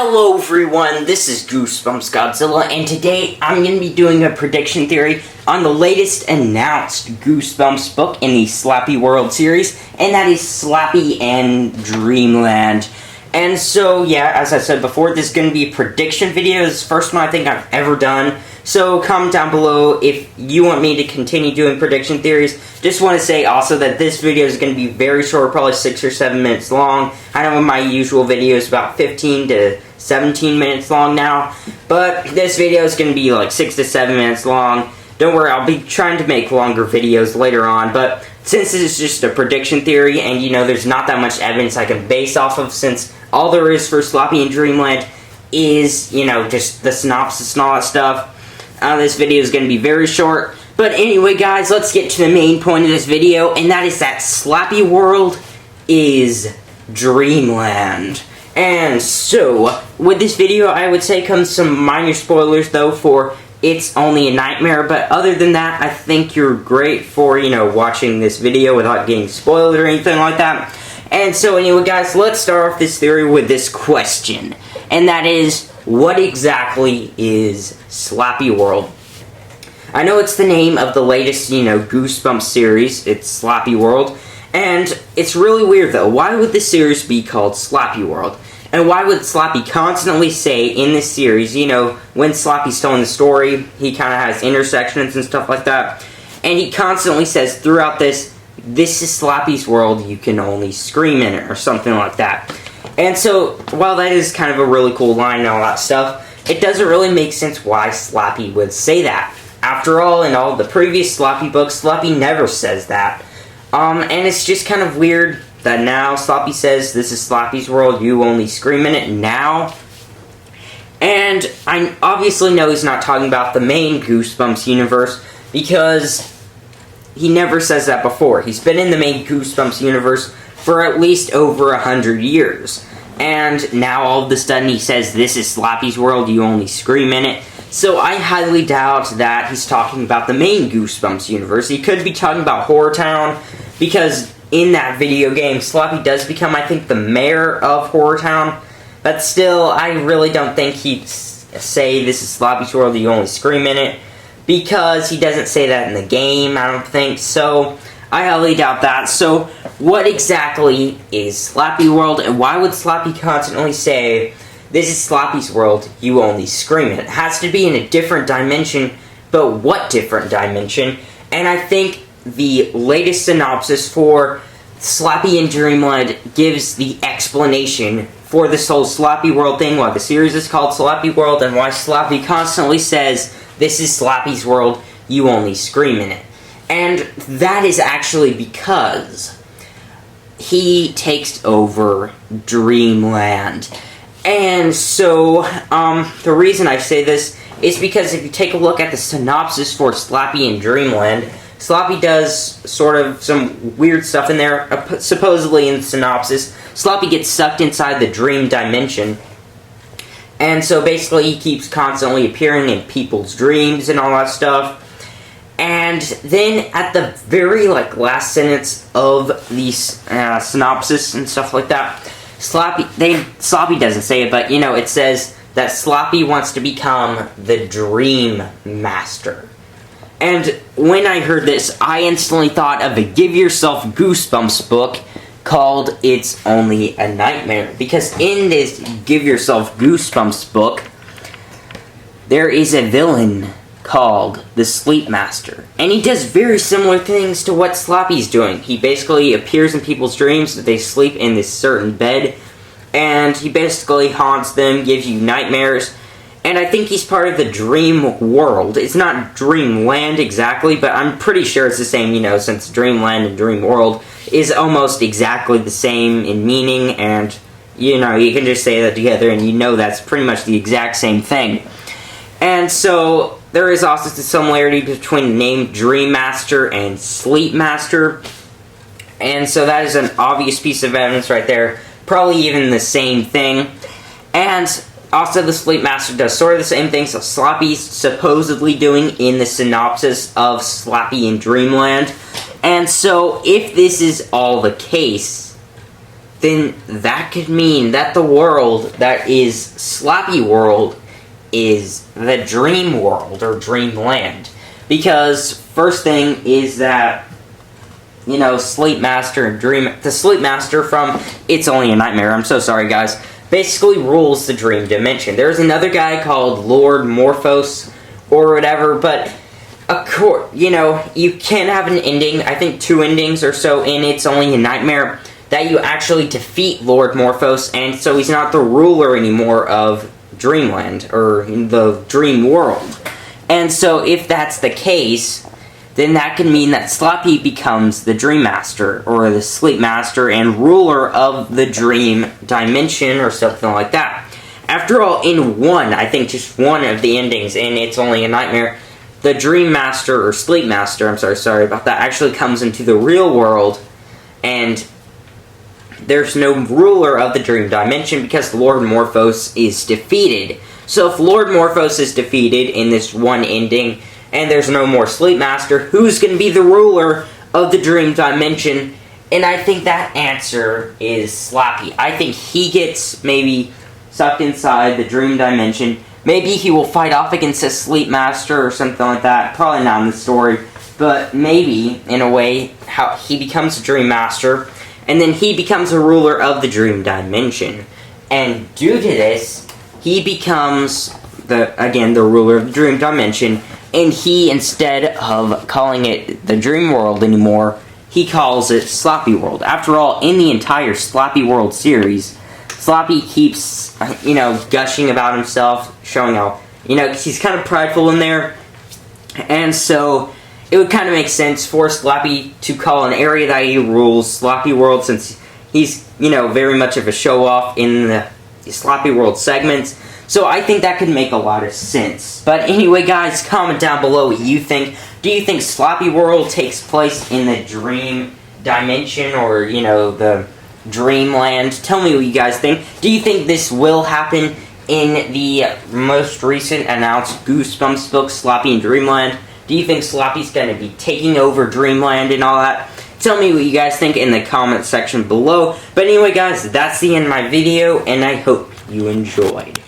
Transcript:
Hello everyone, this is Goosebumps Godzilla, and today I'm going to be doing a prediction theory on the latest announced Goosebumps book in the Slappy World series, and that is Slappy and Dreamland. And so, yeah, as I said before, this is going to be a prediction video. This is the first one I think I've ever done. So comment down below if you want me to continue doing prediction theories. Just want to say also that this video is going to be very short, probably 6 or 7 minutes long. I know my usual video is about 15 to 17 minutes long now, but this video is going to be like 6 to 7 minutes long. Don't worry, I'll be trying to make longer videos later on, but since this is just a prediction theory and you know there's not that much evidence I can base off of, since all there is for Slappy and Dreamland is, you know, just the synopsis and all that stuff, this video is going to be very short. But anyway, guys, let's get to the main point of this video, and that is that Slappy World is Dreamland. And so, with this video, I would say comes some minor spoilers, though, for It's Only a Nightmare. But other than that, I think you're great for, you know, watching this video without getting spoiled or anything like that. And so, anyway, guys, let's start off this theory with this question. And that is, what exactly is Slappy World? I know it's the name of the latest, you know, Goosebumps series. It's Slappy World. And it's really weird, though. Why would the series be called Slappy World? And why would Slappy constantly say in this series, you know, when Slappy's telling the story, he kind of has intersections and stuff like that. And he constantly says throughout this is Slappy's world, you can only scream in it, or something like that. And so, while that is kind of a really cool line and all that stuff, it doesn't really make sense why Slappy would say that. After all, in all the previous Slappy books, Slappy never says that. And it's just kind of weird that now Slappy says, this is Slappy's world, you only scream in it now. And I obviously know he's not talking about the main Goosebumps universe, because he never says that before. He's been in the main Goosebumps universe for at least over 100 years. And now all of a sudden he says, this is Slappy's world, you only scream in it. So I highly doubt that he's talking about the main Goosebumps universe. He could be talking about Horror Town, because in that video game, Slappy does become, I think, the mayor of Horror Town. But still, I really don't think he'd say, this is Slappy's world, you only scream in it, because he doesn't say that in the game, I don't think. So I highly doubt that. So what exactly is Slappy World, and why would Slappy constantly say, this is Slappy's world, you only scream it? It has to be in a different dimension, but what different dimension? And I think the latest synopsis for Slappy and Dreamland gives the explanation for this whole Slappy World thing, why the series is called Slappy World, and why Slappy constantly says, this is Slappy's world, you only scream in it. And that is actually because he takes over Dreamland. And so, the reason I say this is because if you take a look at the synopsis for Slappy and Dreamland, Slappy does sort of some weird stuff in there. Supposedly in the synopsis, Slappy gets sucked inside the dream dimension. And so basically he keeps constantly appearing in people's dreams and all that stuff. And then at the very last sentence of the synopsis and stuff like that, Slappy doesn't say it, but you know, it says that Slappy wants to become the Dream Master. And when I heard this, I instantly thought of a Give Yourself Goosebumps book called It's Only a Nightmare. Because in this Give Yourself Goosebumps book, there is a villain called the Sleep Master. And he does very similar things to what Slappy's doing. He basically appears in people's dreams that they sleep in this certain bed, and he basically haunts them, gives you nightmares. And I think he's part of the dream world. It's not Dreamland exactly, but I'm pretty sure it's the same, you know, since Dreamland and Dream World is almost exactly the same in meaning, and, you know, you can just say that together and you know that's pretty much the exact same thing. And so there is also the similarity between the name Dream Master and Sleep Master. And so that is an obvious piece of evidence right there. Probably even the same thing. And also the Sleep Master does sort of the same thing, so Slappy's supposedly doing in the synopsis of Slappy in Dreamland. And so if this is all the case, then that could mean that the world that is Slappy World is the dream world, or dreamland. Because, first thing is that, you know, Sleep Master and the Sleep Master from It's Only a Nightmare, I'm so sorry guys, basically rules the dream dimension. There's another guy called Lord Morphos, or whatever, but, you know, you can have an ending, I think 2 endings or so in It's Only a Nightmare, that you actually defeat Lord Morphos, and so he's not the ruler anymore of Dreamland, or the dream world. And so if that's the case, then that can mean that Slappy becomes the Dream Master, or the Sleep Master, and ruler of the dream dimension, or something like that. After all, in I think just one of the endings in It's Only a Nightmare, the Dream Master, or Sleep Master, I'm sorry about that, actually comes into the real world, and there's no ruler of the dream dimension because Lord Morphos is defeated. So if Lord Morphos is defeated in this one ending, and there's no more Sleep Master, who's going to be the ruler of the dream dimension? And I think that answer is Slappy. I think he gets maybe sucked inside the dream dimension. Maybe he will fight off against a Sleep Master or something like that. Probably not in the story, but maybe, in a way, how he becomes a Dream Master, and then he becomes a ruler of the dream dimension. And due to this, he becomes, the ruler of the dream dimension, and he, instead of calling it the dream world anymore, he calls it Slappy World. After all, in the entire Slappy World series, Slappy keeps, you know, gushing about himself, showing how, you know, he's kind of prideful in there, and so it would kind of make sense for Slappy to call an area that he rules Slappy World, since he's, you know, very much of a show-off in the Slappy World segments. So I think that could make a lot of sense. But anyway, guys, comment down below what you think. Do you think Slappy World takes place in the dream dimension, or, you know, the dreamland? Tell me what you guys think. Do you think this will happen in the most recent announced Goosebumps book, Slappy in Dreamland? Do you think Slappy's going to be taking over Dreamland and all that? Tell me what you guys think in the comment section below. But anyway, guys, that's the end of my video, and I hope you enjoyed.